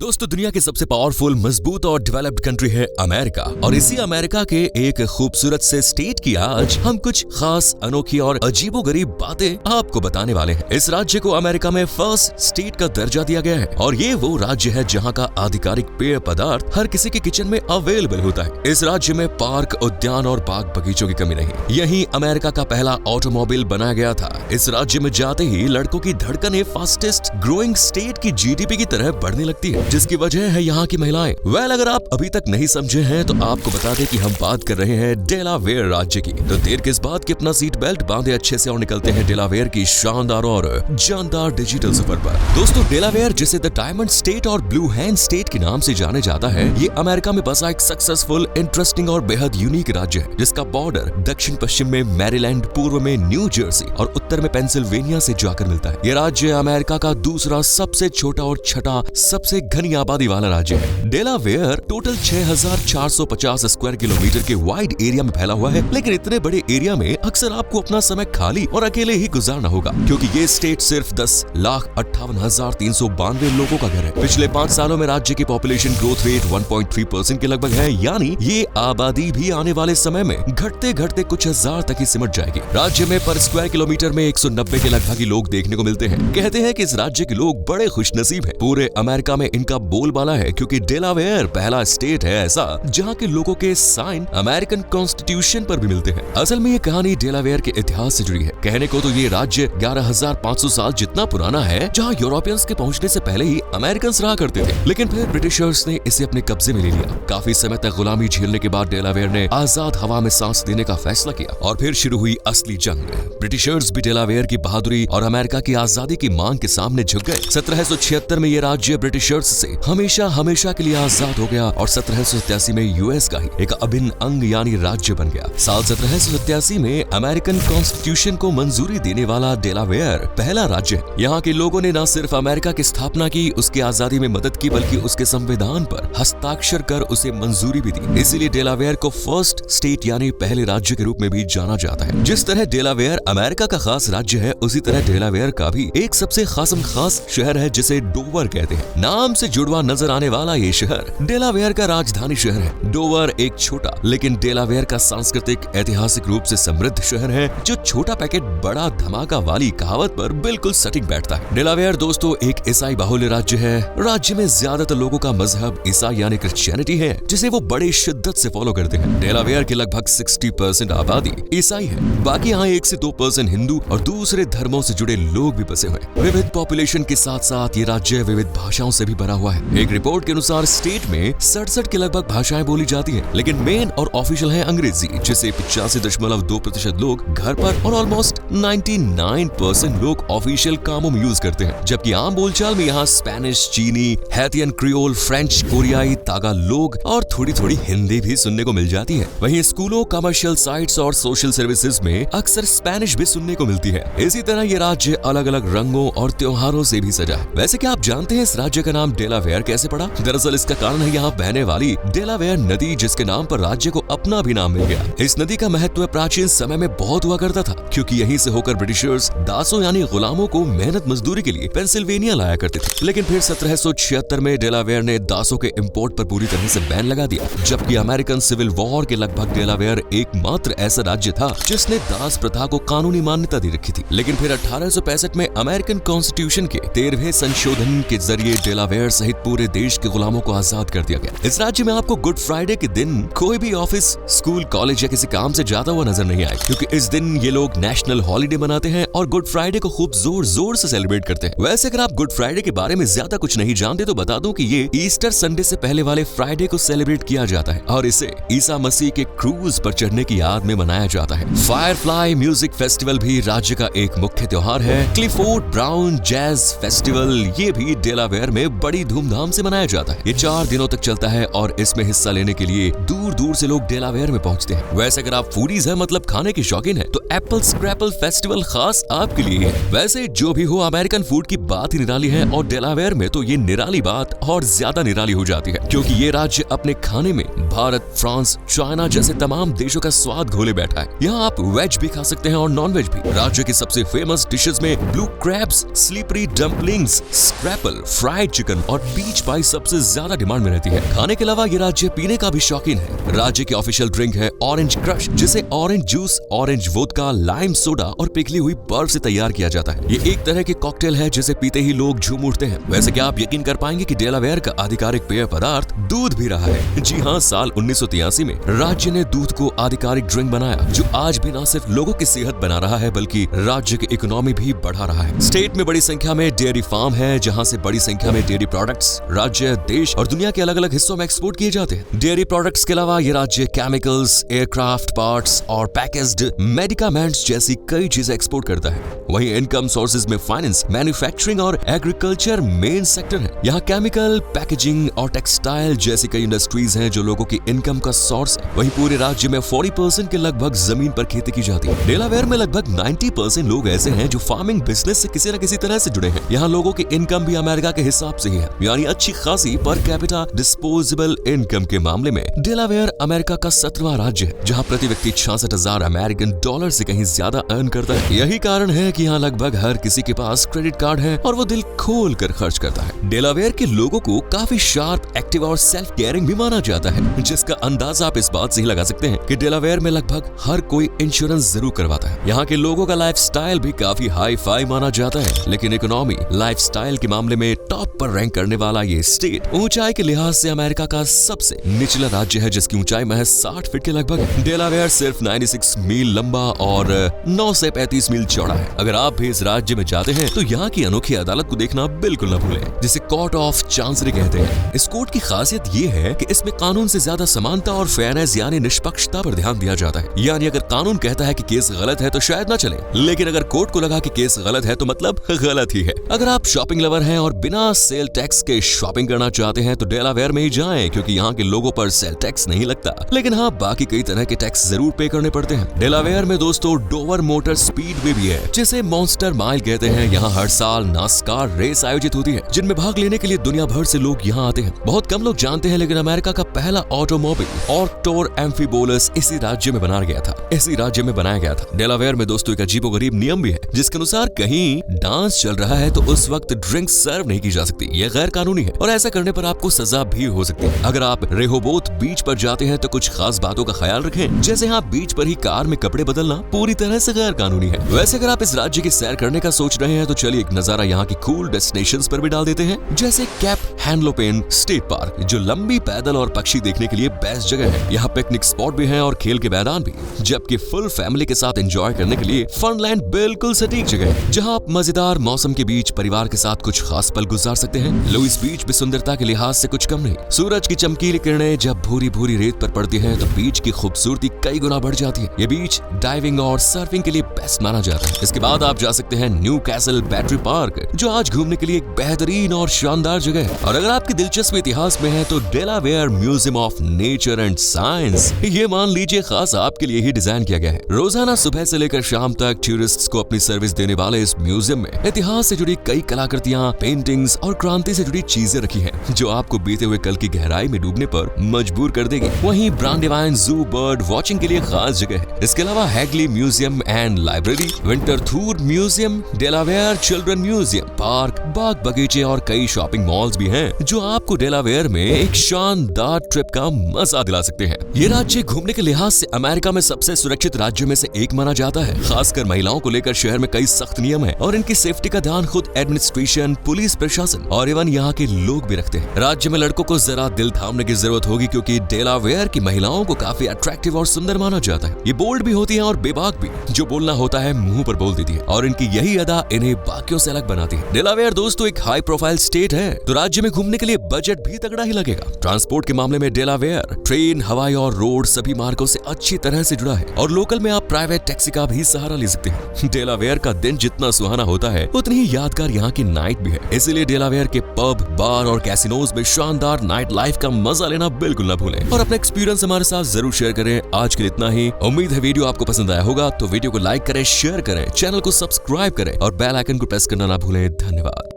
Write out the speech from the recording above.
दोस्तों, दुनिया की सबसे पावरफुल, मजबूत और डेवलप्ड कंट्री है अमेरिका। और इसी अमेरिका के एक खूबसूरत से स्टेट की आज हम कुछ खास, अनोखी और अजीबोगरीब बातें आपको बताने वाले हैं। इस राज्य को अमेरिका में फर्स्ट स्टेट का दर्जा दिया गया है और ये वो राज्य है जहाँ का आधिकारिक पेय पदार्थ हर किसी के किचन में अवेलेबल होता है। इस राज्य में पार्क, उद्यान और बाग बगीचों की कमी नहीं। यही अमेरिका का पहला ऑटोमोबाइल बनाया गया था। इस राज्य में जाते ही लड़कों की धड़कनें फास्टेस्ट ग्रोइंग स्टेट की जीडीपी की तरह बढ़ने लगती है, जिसकी वजह है यहाँ की महिलाएं। अगर आप अभी तक नहीं समझे हैं तो आपको बता दें कि हम बात कर रहे हैं डेलावेयर राज्य की। तो देर किस बात की, अपना सीट बेल्ट बांधे अच्छे से और निकलते हैं डेलावेयर की शानदार और जानदार डिजिटल सफर पर। दोस्तों, डेलावेयर, जिसे द डायमंड स्टेट और ब्लू हैंड स्टेट के नाम से जाने जाता है, ये अमेरिका में बसा एक सक्सेसफुल, इंटरेस्टिंग और बेहद यूनिक राज्य है, जिसका बॉर्डर दक्षिण पश्चिम में मैरीलैंड, पूर्व में न्यू जर्सी और उत्तर में पेंसिल्वेनिया से जाकर मिलता है। ये राज्य अमेरिका का दूसरा सबसे छोटा और छठा सबसे घनी आबादी वाला राज्य है। डेलावेयर टोटल 6450 स्क्वायर किलोमीटर के वाइड एरिया में फैला हुआ है, लेकिन इतने बड़े एरिया में अक्सर आपको अपना समय खाली और अकेले ही गुजारना होगा, क्योंकि ये स्टेट सिर्फ 10,58,392 लोगों का घर है। पिछले 5 सालों में राज्य की पॉपुलेशन ग्रोथ रेट 1.3% के लगभग है, यानी ये आबादी भी आने वाले समय में घटते घटते कुछ हजार तक ही सिमट जाएगी। राज्य में पर स्क्वायर किलोमीटर में 190 के लगभग ही लोग देखने को मिलते हैं। कहते हैं कि इस राज्य के लोग बड़े खुशनसीब हैं। पूरे अमेरिका में इनका बोलबाला है, क्योंकि डेलावेयर पहला स्टेट है ऐसा जहां के लोगों के साइन अमेरिकन कॉन्स्टिट्यूशन पर भी मिलते हैं। असल में ये कहानी डेलावेयर के इतिहास से जुड़ी है। कहने को तो ये राज्य 11,500 साल जितना पुराना है, जहां यूरोपियंस के पहुंचने से पहले ही अमेरिकन रहा करते थे, लेकिन फिर ब्रिटिशर्स ने इसे अपने कब्जे में ले लिया। काफी समय तक गुलामी झेलने के बाद डेलावेयर ने आजाद हवा में सांस लेने का फैसला किया और फिर शुरू हुई असली जंग। ब्रिटिशर्स भी डेलावेयर की बहादुरी और अमेरिका की आजादी की मांग के सामने झुक गए। 1776 में ये राज्य ब्रिटिशर्स से हमेशा के लिए आजाद हो गया और 1787 में यूएस का ही एक अभिन्न अंग यानी राज्य बन गया। साल 1787 में अमेरिकन कॉन्स्टिट्यूशन को मंजूरी देने वाला डेलावेयर पहला राज्य है। यहाँ के लोगों ने न सिर्फ अमेरिका की स्थापना की, उसकी आजादी में मदद की, बल्कि उसके संविधान पर हस्ताक्षर कर उसे मंजूरी भी दी। इसीलिए डेलावेयर को फर्स्ट स्टेट यानी पहले राज्य के रूप में भी जाना जाता है। जिस तरह डेलावेयर अमेरिका का खास राज्य है, उसी तरह डेलावेयर का भी एक सबसे खास शहर है, जिसे डोवर कहते हैं। नाम से जुड़वा नजर आने वाला ये शहर डेलावेयर का राजधानी शहर है। डोवर एक छोटा लेकिन डेलावेयर का सांस्कृतिक ऐतिहासिक रूप से समृद्ध शहर है, जो छोटा पैकेट बड़ा धमाका वाली कहावत पर बिल्कुल सटीक बैठता है। डेलावेयर दोस्तों एक ईसाई बाहुल्य राज्य है। राज्य में ज्यादातर लोगों का मजहब ईसाई यानी क्रिश्चियनिटी है, जिसे वो बड़े शिद्दत से फॉलो करते हैं। डेलावेयर की लगभग 60% आबादी ईसाई है। बाकी यहाँ 1 से 2% हिंदू और दूसरे धर्मों से जुड़े लोग भी बसे हुए हैं। विविध पॉपुलेशन के साथ साथ ये राज्य विविध भाषाओं से भी भरा हुआ है। एक रिपोर्ट के अनुसार स्टेट में 67 के लगभग भाषाएं बोली जाती हैं, लेकिन मेन और ऑफिशियल है अंग्रेजी, जिसे 85.2% लोग घर पर और ऑलमोस्ट 99% लोग ऑफिशियल कामों में यूज करते हैं। जबकि आम बोलचाल में यहाँ स्पेनिश, चीनी, हैतियन क्रियोल, फ्रेंच, कोरियाई, तागालोग और थोड़ी हिंदी भी सुनने को मिल जाती है। वहीं स्कूलों, कमर्शियल साइट्स और सोशल सर्विसेज में अक्सर स्पेनिश भी सुनने को मिलती है। इसी तरह ये राज्य अलग अलग रंगों और त्योहारों से भी सजा है। वैसे क्या आप जानते हैं इस राज्य का नाम डेलावेयर कैसे पड़ा? दरअसल इसका कारण है यहाँ बहने वाली डेलावेयर नदी, जिसके नाम पर राज्य को अपना भी नाम मिल गया। इस नदी का महत्व प्राचीन समय में बहुत हुआ करता था, क्योंकि यहीं से होकर ब्रिटिशर्स दासों यानी गुलामों को मेहनत मजदूरी के लिए पेंसिल्वेनिया लाया करते थे। लेकिन फिर 1776 में डेलावेयर ने दासों के इंपोर्ट पर पूरी तरह से बैन लगा दिया। जबकि अमेरिकन सिविल वॉर के लगभग डेलावेयर एकमात्र ऐसा राज्य था जिसने दास प्रथा को कानूनी मान्यता दे रखी थी। लेकिन फिर 1865 में अमेरिकन कॉन्स्टिट्यूशन के 13वें संशोधन के जरिए डेलावेयर सहित पूरे देश के गुलामों को आजाद कर दिया गया। इस राज्य में आपको गुड फ्राइडे के दिन कोई भी ऑफिस, स्कूल, कॉलेज या किसी काम से जाता हुआ नजर नहीं आए, क्योंकि इस दिन ये लोग नेशनल हॉलिडे मनाते हैं और गुड फ्राइडे को खूब जोर से सेलिब्रेट करते हैं। वैसे अगर आप गुड फ्राइडे के बारे में ज्यादा कुछ नहीं जानते तो बता दूं कि ये ईस्टर संडे से पहले वाले फ्राइडे को सेलिब्रेट किया जाता है और इसे ईसा मसीह के क्रूज पर चढ़ने की याद में मनाया जाता है। फायरफ्लाई म्यूजिक फेस्टिवल भी राज्य का एक मुख्य त्योहार है। क्लिफोर्ड ब्राउन जैज फेस्टिवल ये भी डेलावेयर में बड़ी धूमधाम से मनाया जाता है। ये 4 दिनों तक चलता है और इसमें हिस्सा लेने के लिए दूर से लोग डेलावेयर में पहुंचते हैं। वैसे अगर आप फूडीज हैं, मतलब खाने के शौकीन हैं, तो एप्पल स्क्रैपल फेस्टिवल खास आपके लिए है। वैसे जो भी हो, अमेरिकन फूड की बात ही निराली है और डेलावेयर में तो ये निराली बात और ज्यादा निराली हो जाती है, क्योंकि ये राज्य अपने खाने में भारत, फ्रांस, चाइना जैसे तमाम देशों का स्वाद घोले बैठा है। यहाँ आप वेज भी खा सकते हैं और नॉन वेज भी। राज्य की सबसे फेमस डिशेज में blue crabs, slippery dumplings, scrapple, fried chicken और बीच पाई सबसे ज्यादा डिमांड में रहती है। खाने के अलावा ये राज्य पीने का भी शौकीन है। राज्य की ऑफिशियल ड्रिंक है ऑरेंज क्रश, जिसे orange juice, orange vodka, lime soda और पिघली हुई बर्फ से तैयार किया जाता है। ये एक तरह की कॉकटेल है जिसे पीते ही लोग झूम उठते हैं। वैसे क्या आप यकीन कर पाएंगे कि डेलावेयर का आधिकारिक पेय पदार्थ दूध भी रहा है। जी हाँ, साल 1983 में राज्य ने दूध को आधिकारिक ड्रिंक बनाया, जो आज भी न सिर्फ लोगों की सेहत बना रहा है बल्कि राज्य की इकोनॉमी भी बढ़ा रहा है। स्टेट में बड़ी संख्या में डेयरी फार्म है, जहाँ से बड़ी संख्या में डेयरी प्रोडक्ट्स राज्य, देश और दुनिया के अलग अलग हिस्सों में एक्सपोर्ट किए जाते हैं। डेयरी प्रोडक्ट्स के अलावा ये राज्य केमिकल्स, एयरक्राफ्ट पार्ट्स और पैकेज्ड मेडिकामेंट्स जैसी कई चीजें एक्सपोर्ट करता है। वहीं इनकम सोर्सेज में फाइनेंस, मैन्युफैक्चरिंग और एग्रीकल्चर मेन सेक्टर है। यहाँ केमिकल, पैकेजिंग और टेक्सटाइल जैसी कई इंडस्ट्रीज हैं जो लोगों की इनकम का सोर्स है। वहीं पूरे राज्य में 40% के लगभग जमीन पर खेती की जाती है। डेलावेयर में लगभग 90% लोग ऐसे हैं जो फार्मिंग बिजनेस से किसी न किसी तरह से जुड़े हैं। यहाँ लोगों की इनकम भी अमेरिका के हिसाब से ही है, यानी अच्छी खासी पर कैपिटा डिस्पोजेबल इनकम के मामले में डेलावेयर अमेरिका का 17वां राज्य है, जहाँ प्रति व्यक्ति 66,000 अमेरिकन डॉलर से कहीं ज्यादा अर्न करता है। यही कारण है कि यहाँ लगभग हर किसी के पास क्रेडिट कार्ड है और वो दिल खोल कर खर्च करता है। डेलावेयर के लोगों को काफी शार्प, एक्टिव और सेल्फ केयरिंग भी माना जाता है, जिसका अंदाजा आप इस बात से ही लगा सकते हैं कि डेलावेयर में लगभग हर कोई इंश्योरेंस जरूर करवाता है। यहाँ के लोगों का लाइफस्टाइल भी काफी हाई फाई माना जाता है, लेकिन इकोनॉमी, लाइफस्टाइल के मामले में टॉप पर रैंक करने वाला ये स्टेट ऊंचाई के लिहाज से अमेरिका का सबसे निचला राज्य है, जिसकी ऊंचाई महज 60 फीट के लगभग है। डेलावेयर सिर्फ 96 मील लंबा और 9 से 35 मील चौड़ा है। अगर आप भी इस राज्य में जाते हैं तो यहाँ की अनोखी अदालत को देखना बिल्कुल न भूलें, जिसे कोर्ट ऑफ चांसरी कहते हैं। इस कोर्ट की खासियत ये है कि इसमें कानून से ज्यादा समानता और फेयरनेस यानी निष्पक्षता पर ध्यान दिया जाता है। यानी अगर कानून कहता है कि केस गलत है तो शायद ना चले, लेकिन अगर कोर्ट को लगा कि केस गलत है तो मतलब गलत ही है। अगर आप शॉपिंग लवर हैं और बिना सेल टैक्स के शॉपिंग करना चाहते हैं तो डेलावेयर में ही जाएं, क्योंकि यहाँ के लोगों पर सेल टैक्स नहीं लगता, लेकिन हाँ बाकी कई तरह के टैक्स जरूर पे करने पड़ते हैं। डेलावेयर में दोस्तों डोवर मोटर स्पीडवे भी है, जिसे मॉन्स्टर माइल कहते हैं। यहाँ हर साल नास्कार रेस आयोजित होती है, जिनमें भाग लेने के लिए दुनिया भर से लोग यहाँ आते हैं। बहुत कम लोग जानते हैं, लेकिन अमेरिका का पहला ऑटोमोबाइल ऑक्टोर एम्फीबोलस इसी राज्य में बनाया गया था। डेलावेयर में दोस्तों एक अजीबोगरीब नियम भी है, जिसके अनुसार कहीं डांस चल रहा है तो उस वक्त ड्रिंक सर्व नहीं की जा सकती। यह गैर कानूनी है और ऐसा करने पर आपको सजा भी हो सकती है। अगर आप रेहोबोथ बीच पर जाते हैं तो कुछ खास बातों का ख्याल रखें, जैसे यहाँ बीच पर ही कार में कपड़े बदलना पूरी तरह से गैर कानूनी है। वैसे अगर आप इस राज्य की सैर करने का सोच रहे हैं तो चलिए एक नजारा यहाँ की कूल डेस्टिनेशंस पर भी डाल देते हैं, जैसे कैप हैनलोपेन स्टेट पार्क, जो लंबी पैदल और पक्षी देखने के लिए बेस्ट जगह है। यहाँ पिकनिक स्पॉट भी है और खेल के मैदान भी, जबकि फुल फैमिली के साथ एंजॉय करने के लिए फनलैंड बिल्कुल सटीक जगह है, जहाँ आप मजेदार मौसम के बीच परिवार के साथ कुछ खास पल गुजार सकते हैं। लुइस बीच भी सुंदरता के लिहाज से कुछ कम नहीं। सूरज की चमकीली किरणें जब भूरी भूरी रेत पर पड़ती हैं तो बीच की खूबसूरती कई गुना बढ़ जाती है। ये बीच डाइविंग और सर्फिंग के लिए बेस्ट माना जाता है। इसके बाद आप जा सकते हैं न्यू कैसल बैटरी पार्क, जो आज घूमने के लिए एक बेहतरीन और शानदार जगह है। और अगर आपकी दिलचस्पी इतिहास में है तो Delaware museum of nature and science, ये मान लीजिए खास आपके लिए ही डिजाइन किया गया है। रोजाना सुबह से लेकर शाम तक टूरिस्ट्स को अपनी सर्विस देने वाले इस म्यूजियम में इतिहास से जुड़ी कई कलाकृतियां, पेंटिंग्स और क्रांति से जुड़ी चीजें रखी हैं, जो आपको बीते हुए कल की गहराई में डूबने पर मजबूर कर देगी। वहीं ब्रांडेवाइन जू बर्ड वॉचिंग के लिए खास जगह है। इसके अलावा Hagley Museum and Library, Winterthur Museum, Delaware Children Museum, park, बाग बगीचे और कई शॉपिंग मॉल्स भी हैं, जो आपको डेलावेयर में एक शानदार ट्रिप का मजा दिला सकते हैं। ये राज्य घूमने के लिहाज से अमेरिका में सबसे सुरक्षित राज्यों में से एक माना जाता है। खासकर महिलाओं को लेकर शहर में कई सख्त नियम हैं और इनकी सेफ्टी का ध्यान खुद एडमिनिस्ट्रेशन, पुलिस प्रशासन और इवन यहाँ के लोग भी रखते हैं। राज्य में लड़कों को जरा दिल थामने की जरूरत होगी, क्योंकि डेलावेयर की महिलाओं को काफी अट्रैक्टिव और सुंदर माना जाता है। ये बोल्ड भी होती है और बेबाक भी, जो बोलना होता है मुंह पर बोल देती है, और इनकी यही अदा इन्हें बाकियों से अलग बनाती है। डेलावेयर दोस्तों एक हाई प्रोफाइल स्टेट है, तो राज्य में घूमने के लिए बजट भी तगड़ा ही लगेगा। ट्रांसपोर्ट के मामले में डेलावेयर ट्रेन, हवाई और रोड सभी मार्गों से अच्छी तरह से जुड़ा है, और लोकल में आप प्राइवेट टैक्सी का भी सहारा ले सकते हैं। डेलावेयर का दिन जितना सुहाना होता है, उतनी ही यादगार यहाँ की नाइट भी है। इसीलिए डेलावेयर के पब, बार और कैसिनोज में शानदार नाइट लाइफ का मजा लेना बिल्कुल न भूलें और अपना एक्सपीरियंस हमारे साथ जरूर शेयर करें। आज के लिए इतना ही। उम्मीद है वीडियो आपको पसंद आया होगा, तो वीडियो को लाइक करें, शेयर करें, चैनल को सब्सक्राइब करें और बेल आइकन को प्रेस करना ना भूलें। धन्यवाद।